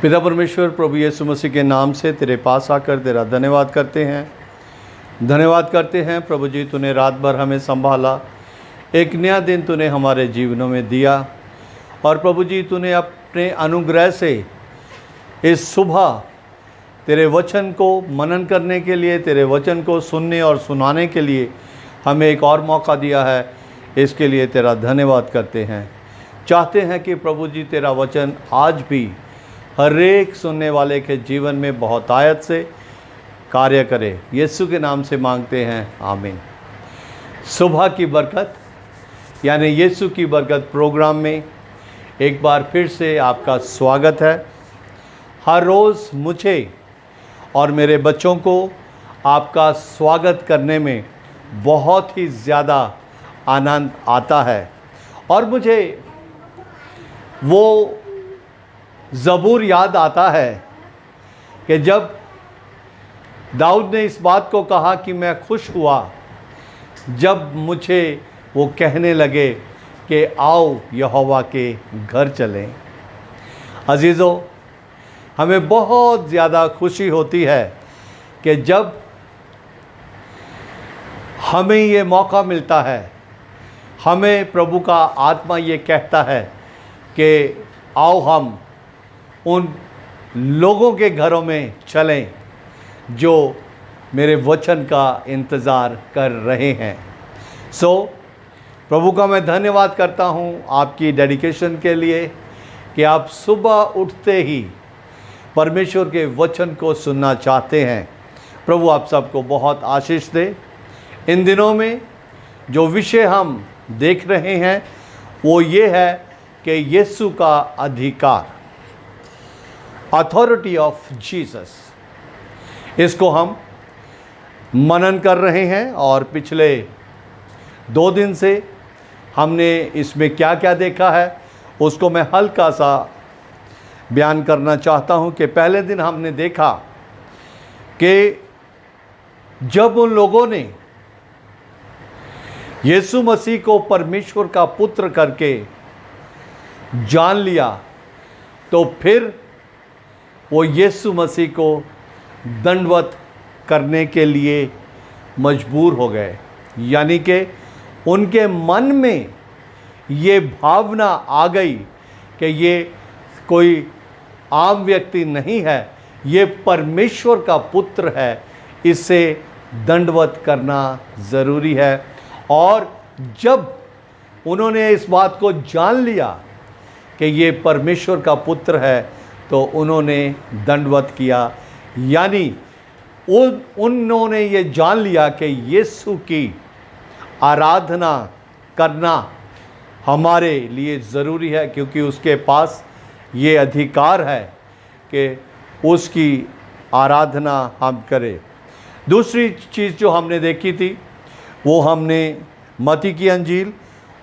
पिता परमेश्वर, प्रभु यीशु मसीह के नाम से तेरे पास आकर तेरा धन्यवाद करते हैं प्रभु जी। तूने रात भर हमें संभाला, एक नया दिन तूने हमारे जीवनों में दिया और प्रभु जी तूने अपने अनुग्रह से इस सुबह तेरे वचन को मनन करने के लिए, तेरे वचन को सुनने और सुनाने के लिए हमें एक और मौका दिया है। इसके लिए तेरा धन्यवाद करते हैं। चाहते हैं कि प्रभु जी तेरा वचन आज भी हर एक सुनने वाले के जीवन में बहुत आयत से कार्य करे। यीशु के नाम से मांगते हैं, आमीन। सुबह की बरकत यानी यीशु की बरकत प्रोग्राम में एक बार फिर से आपका स्वागत है। हर रोज़ मुझे और मेरे बच्चों को आपका स्वागत करने में बहुत ही ज़्यादा आनंद आता है और मुझे वो ज़बूर याद आता है कि जब दाऊद ने इस बात को कहा कि मैं खुश हुआ जब मुझे वो कहने लगे कि आओ यहोवा के घर चलें। अजीज़ों, हमें बहुत ज़्यादा खुशी होती है कि जब हमें ये मौका मिलता है, हमें प्रभु का आत्मा ये कहता है कि आओ हम उन लोगों के घरों में चलें जो मेरे वचन का इंतज़ार कर रहे हैं। प्रभु का मैं धन्यवाद करता हूँ आपकी डेडिकेशन के लिए कि आप सुबह उठते ही परमेश्वर के वचन को सुनना चाहते हैं। प्रभु आप सबको बहुत आशीष दे। इन दिनों में जो विषय हम देख रहे हैं वो ये है कि यीशु का अधिकार, अथॉरिटी ऑफ जीसस, इसको हम मनन कर रहे हैं और पिछले 2 दिन से हमने इसमें क्या क्या देखा है उसको मैं हल्का सा बयान करना चाहता हूं कि पहले दिन हमने देखा कि जब उन लोगों ने यीशु मसीह को परमेश्वर का पुत्र करके जान लिया तो फिर वो यीशु मसीह को दंडवत करने के लिए मजबूर हो गए। यानी कि उनके मन में ये भावना आ गई कि ये कोई आम व्यक्ति नहीं है, ये परमेश्वर का पुत्र है, इसे दंडवत करना ज़रूरी है। और जब उन्होंने इस बात को जान लिया कि ये परमेश्वर का पुत्र है तो उन्होंने दंडवत किया। यानी उन्होंने ये जान लिया कि यीशु की आराधना करना हमारे लिए ज़रूरी है, क्योंकि उसके पास ये अधिकार है कि उसकी आराधना हम करें। दूसरी चीज़ जो हमने देखी थी वो हमने मत्ती की अंजील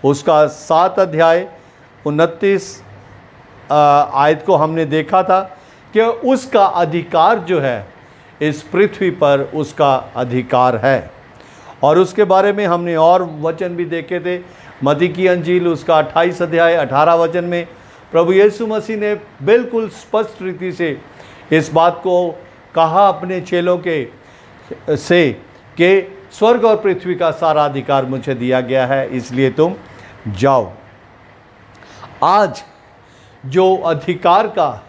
उसका 7 अध्याय 29 आयत को हमने देखा था कि उसका अधिकार जो है इस पृथ्वी पर उसका अधिकार है। और उसके बारे में हमने और वचन भी देखे थे। मत्ती की अंजील उसका 28 अध्याय 18 वचन में प्रभु यीशु मसीह ने बिल्कुल स्पष्ट रीति से इस बात को कहा अपने चेलों के से कि स्वर्ग और पृथ्वी का सारा अधिकार मुझे दिया गया है, इसलिए तुम जाओ। आज जो अधिकार का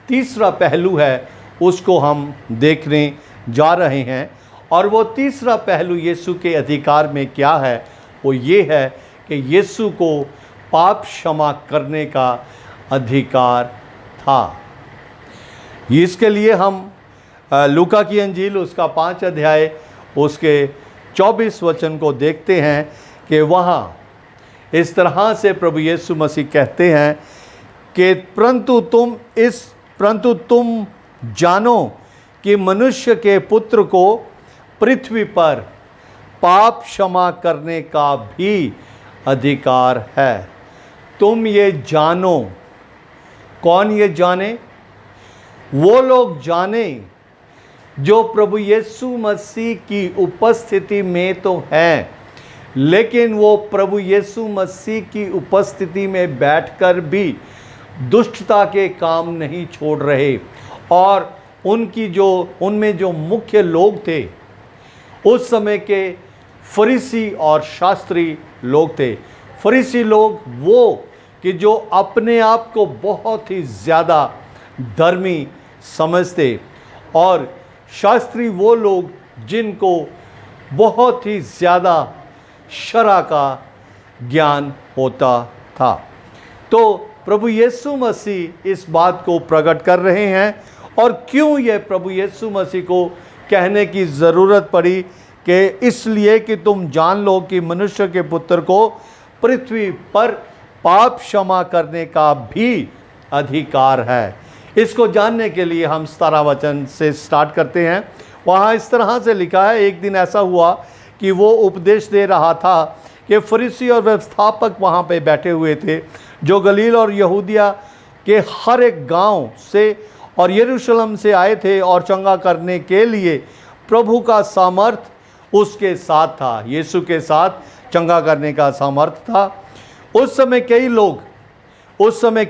तीसरा पहलू है उसको हम देखने जा रहे हैं और वो तीसरा पहलू यीशु के अधिकार में क्या है, वो ये है कि यीशु को पाप क्षमा करने का अधिकार था। इसके लिए हम लूका की अंजील उसका 5 अध्याय उसके 24 वचन को देखते हैं कि वहाँ इस तरह से प्रभु यीशु मसीह कहते हैं कि परंतु तुम जानो कि मनुष्य के पुत्र को पृथ्वी पर पाप क्षमा करने का भी अधिकार है। तुम ये जानो। कौन ये जाने? वो लोग जाने जो प्रभु यीशु मसीह की उपस्थिति में तो हैं, लेकिन वो प्रभु यीशु मसीह की उपस्थिति में बैठकर भी दुष्टता के काम नहीं छोड़ रहे। और उनमें जो मुख्य लोग थे उस समय के फरीसी और शास्त्री लोग थे। फरीसी लोग वो कि जो अपने आप को बहुत ही ज़्यादा धर्मी समझते, और शास्त्री वो लोग जिनको बहुत ही ज़्यादा शरअ का ज्ञान होता था। तो प्रभु यीशु मसीह इस बात को प्रकट कर रहे हैं। और क्यों यह प्रभु यीशु मसीह को कहने की ज़रूरत पड़ी कि इसलिए कि तुम जान लो कि मनुष्य के पुत्र को पृथ्वी पर पाप क्षमा करने का भी अधिकार है। इसको जानने के लिए हम 17 वचन से स्टार्ट करते हैं। वहाँ इस तरह से लिखा है, एक दिन ऐसा हुआ कि वो उपदेश दे रहा था कि फरीसी और व्यवस्थापक वहाँ पे बैठे हुए थे, जो गलील और यहूदिया के हर एक गांव से और यरूशलेम से आए थे, और चंगा करने के लिए प्रभु का सामर्थ उसके साथ था। यीशु के साथ चंगा करने का सामर्थ था। उस समय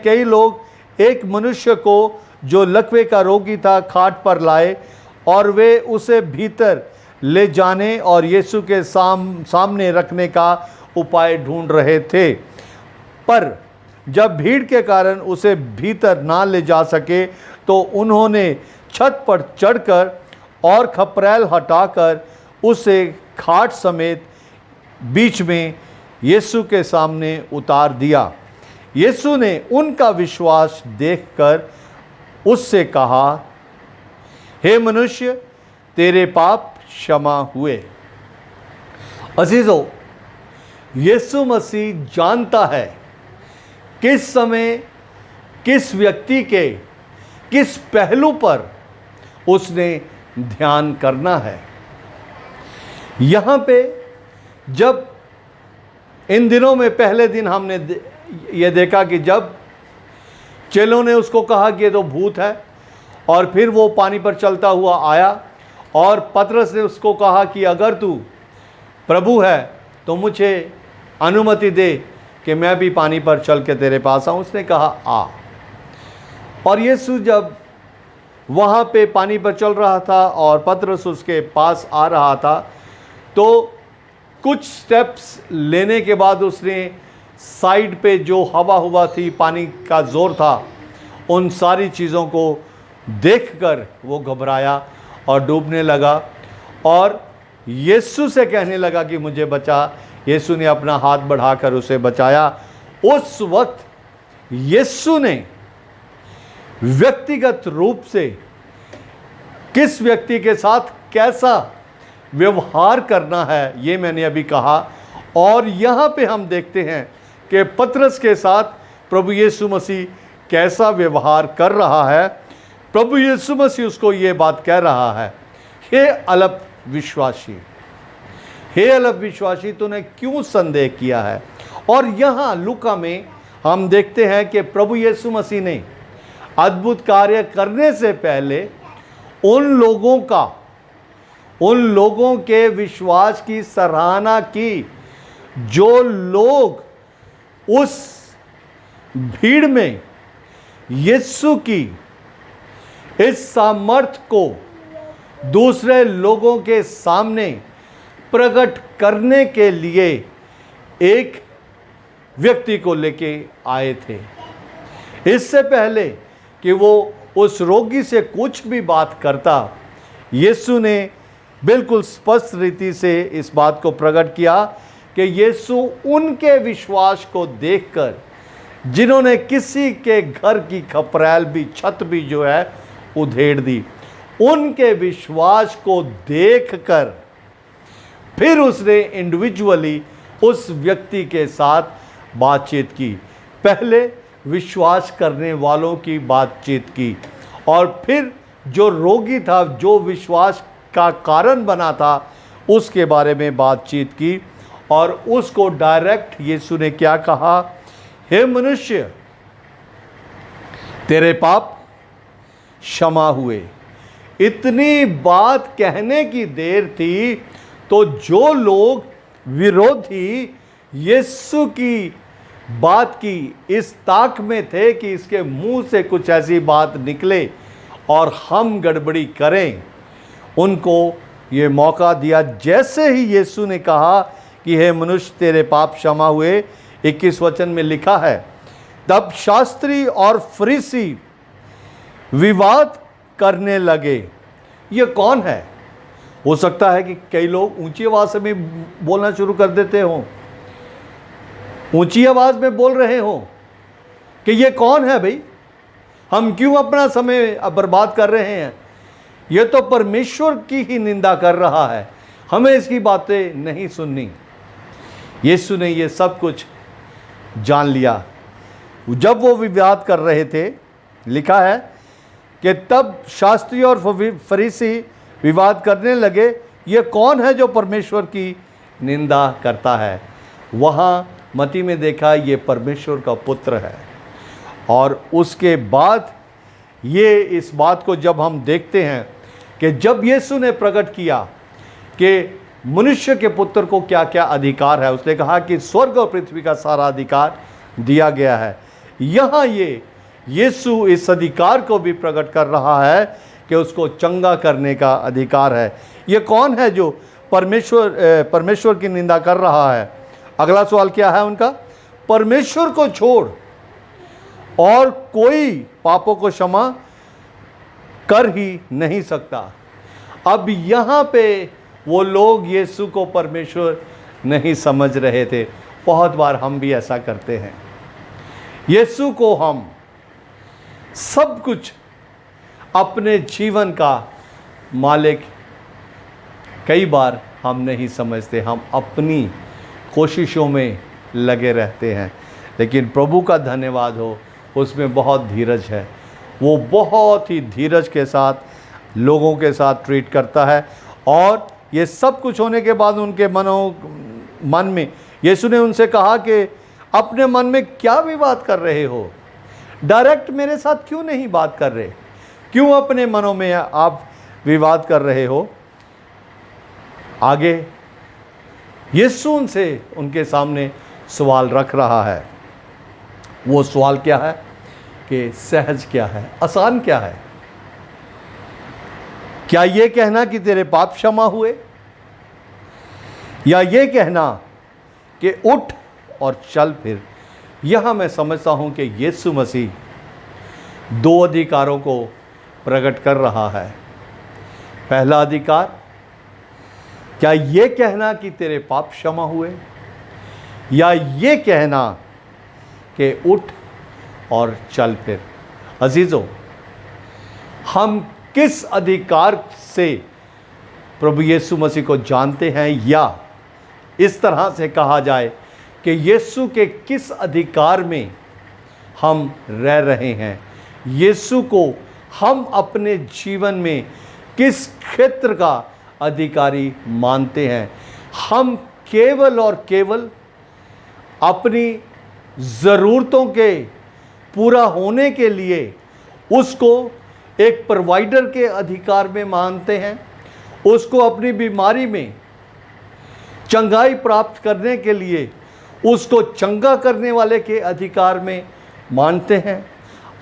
कई लोग एक मनुष्य को जो लकवे का रोगी था खाट पर लाए, और वे उसे भीतर ले जाने और यीशु के सामने रखने का उपाय ढूंढ रहे थे। पर जब भीड़ के कारण उसे भीतर ना ले जा सके तो उन्होंने छत पर चढ़कर और खपरैल हटाकर उसे खाट समेत बीच में यीशु के सामने उतार दिया। यीशु ने उनका विश्वास देखकर उससे कहा, हे मनुष्य, तेरे पाप क्षमा हुए। अजीजों, यीशु मसीह जानता है किस समय किस व्यक्ति के किस पहलू पर उसने ध्यान करना है। यहाँ पे जब इन दिनों में पहले दिन हमने ये देखा कि जब चेलों ने उसको कहा कि ये तो भूत है, और फिर वो पानी पर चलता हुआ आया और पतरस ने उसको कहा कि अगर तू प्रभु है तो मुझे अनुमति दे कि मैं भी पानी पर चल के तेरे पास आऊँ। उसने कहा आ। और यीशु जब वहाँ पे पानी पर चल रहा था और पतरस उसके पास आ रहा था, तो कुछ स्टेप्स लेने के बाद उसने साइड पे जो हवा हुआ थी, पानी का ज़ोर था, उन सारी चीज़ों को देखकर वो घबराया और डूबने लगा और यीशु से कहने लगा कि मुझे बचा। यीशु ने अपना हाथ बढ़ाकर उसे बचाया। उस वक्त यीशु ने व्यक्तिगत रूप से किस व्यक्ति के साथ कैसा व्यवहार करना है, ये मैंने अभी कहा। और यहाँ पे हम देखते हैं कि पतरस के साथ प्रभु यीशु मसीह कैसा व्यवहार कर रहा है। प्रभु यीशु मसीह उसको ये बात कह रहा है, हे अल्प विश्वासी, तूने क्यों संदेह किया है। और यहाँ लूका में हम देखते हैं कि प्रभु यीशु मसीह ने अद्भुत कार्य करने से पहले उन लोगों के विश्वास की सराहना की, जो लोग उस भीड़ में यीशु की इस सामर्थ को दूसरे लोगों के सामने प्रकट करने के लिए एक व्यक्ति को लेके आए थे। इससे पहले कि वो उस रोगी से कुछ भी बात करता, यीशु ने बिल्कुल स्पष्ट रीति से इस बात को प्रकट किया कि यीशु उनके विश्वास को देखकर, जिन्होंने किसी के घर की खपरैल भी, छत भी जो है उधेड़ दी, उनके विश्वास को देखकर फिर उसने इंडिविजुअली उस व्यक्ति के साथ बातचीत की। पहले विश्वास करने वालों की बातचीत की, और फिर जो रोगी था, जो विश्वास का कारण बना था, उसके बारे में बातचीत की। और उसको डायरेक्ट यीशु ने क्या कहा, हे मनुष्य, तेरे पाप क्षमा हुए। इतनी बात कहने की देर थी तो जो लोग विरोधी यीशु की बात की इस ताक में थे कि इसके मुंह से कुछ ऐसी बात निकले और हम गड़बड़ी करें। उनको ये मौका दिया। जैसे ही यीशु ने कहा कि हे मनुष्य तेरे पाप क्षमा हुए, 21 वचन में लिखा है, तब शास्त्री और फरीसी विवाद करने लगे। ये कौन है? हो सकता है कि कई लोग ऊंची आवाज में बोलना शुरू कर देते हों, ऊंची आवाज में बोल रहे हों कि ये कौन है भाई, हम क्यों अपना समय बर्बाद कर रहे हैं, ये तो परमेश्वर की ही निंदा कर रहा है, हमें इसकी बातें नहीं सुननी। यीशु ने ये सब कुछ जान लिया। जब वो विवाद कर रहे थे, लिखा है कि तब शास्त्री और फरीसी विवाद करने लगे, ये कौन है जो परमेश्वर की निंदा करता है। वहाँ मत्ती में देखा ये परमेश्वर का पुत्र है। और उसके बाद ये इस बात को जब हम देखते हैं कि जब यीशु ने प्रकट किया कि मनुष्य के पुत्र को क्या क्या अधिकार है, उसने कहा कि स्वर्ग और पृथ्वी का सारा अधिकार दिया गया है। यहाँ ये यीशु इस अधिकार को भी प्रकट कर रहा है कि उसको चंगा करने का अधिकार है। ये कौन है जो परमेश्वर की निंदा कर रहा है? अगला सवाल क्या है उनका? परमेश्वर को छोड़ और कोई पापों को क्षमा कर ही नहीं सकता। अब यहाँ पे वो लोग यीशु को परमेश्वर नहीं समझ रहे थे। बहुत बार हम भी ऐसा करते हैं। यीशु को हम सब कुछ अपने जीवन का मालिक कई बार हम नहीं समझते, हम अपनी कोशिशों में लगे रहते हैं। लेकिन प्रभु का धन्यवाद हो, उसमें बहुत धीरज है। वो बहुत ही धीरज के साथ लोगों के साथ ट्रीट करता है। और ये सब कुछ होने के बाद उनके मन में यीशु ने उनसे कहा कि अपने मन में क्या विवाद कर रहे हो? डायरेक्ट मेरे साथ क्यों नहीं बात कर रहे? क्यों अपने मनों में आप विवाद कर रहे हो? आगे यीशु उनसे उनके सामने सवाल रख रहा है। वो सवाल क्या है कि सहज क्या है, आसान क्या है? क्या ये कहना कि तेरे पाप क्षमा हुए, या ये कहना कि उठ और चल फिर? यहां मैं समझता हूं कि यीशु मसीह दो अधिकारों को प्रकट कर रहा है। पहला अधिकार, क्या ये कहना कि तेरे पाप क्षमा हुए, या ये कहना कि उठ और चल फिर? अजीजों, हम किस अधिकार से प्रभु यीशु मसीह को जानते हैं, या इस तरह से कहा जाए कि यीशु के किस अधिकार में हम रह रहे हैं? यीशु को हम अपने जीवन में किस क्षेत्र का अधिकारी मानते हैं? हम केवल और केवल अपनी ज़रूरतों के पूरा होने के लिए उसको एक प्रोवाइडर के अधिकार में मानते हैं, उसको अपनी बीमारी में चंगाई प्राप्त करने के लिए उसको चंगा करने वाले के अधिकार में मानते हैं?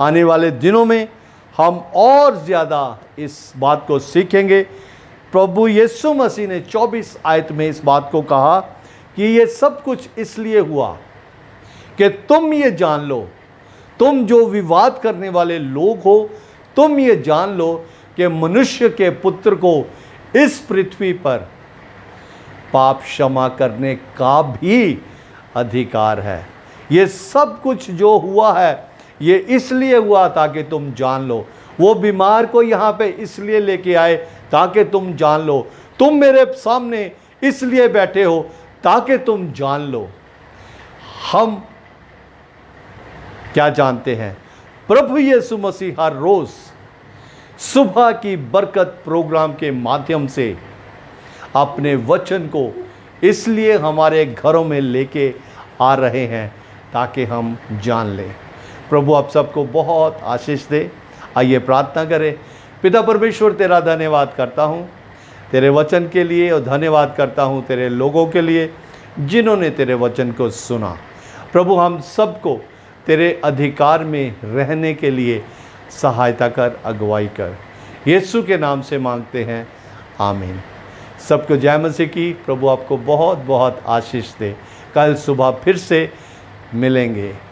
आने वाले दिनों में हम और ज़्यादा इस बात को सीखेंगे। प्रभु यीशु मसीह ने 24 आयत में इस बात को कहा कि ये सब कुछ इसलिए हुआ कि तुम ये जान लो, तुम जो विवाद करने वाले लोग हो, तुम ये जान लो कि मनुष्य के पुत्र को इस पृथ्वी पर पाप क्षमा करने का भी अधिकार है। ये सब कुछ जो हुआ है ये इसलिए हुआ ताकि तुम जान लो। वो बीमार को यहाँ पे इसलिए लेके आए ताकि तुम जान लो। तुम मेरे सामने इसलिए बैठे हो ताकि तुम जान लो। हम क्या जानते हैं? प्रभु यीशु मसीह हर रोज़ सुबह की बरकत प्रोग्राम के माध्यम से अपने वचन को इसलिए हमारे घरों में लेके आ रहे हैं ताकि हम जान लें। प्रभु आप सबको बहुत आशीष दे। आइए प्रार्थना करें। पिता परमेश्वर, तेरा धन्यवाद करता हूँ तेरे वचन के लिए, और धन्यवाद करता हूँ तेरे लोगों के लिए जिन्होंने तेरे वचन को सुना। प्रभु हम सबको तेरे अधिकार में रहने के लिए सहायता कर, अगुवाई कर। यीशु के नाम से मांगते हैं, आमीन। सबको जय मसीह की। प्रभु आपको बहुत बहुत आशीष दे। कल सुबह फिर से मिलेंगे।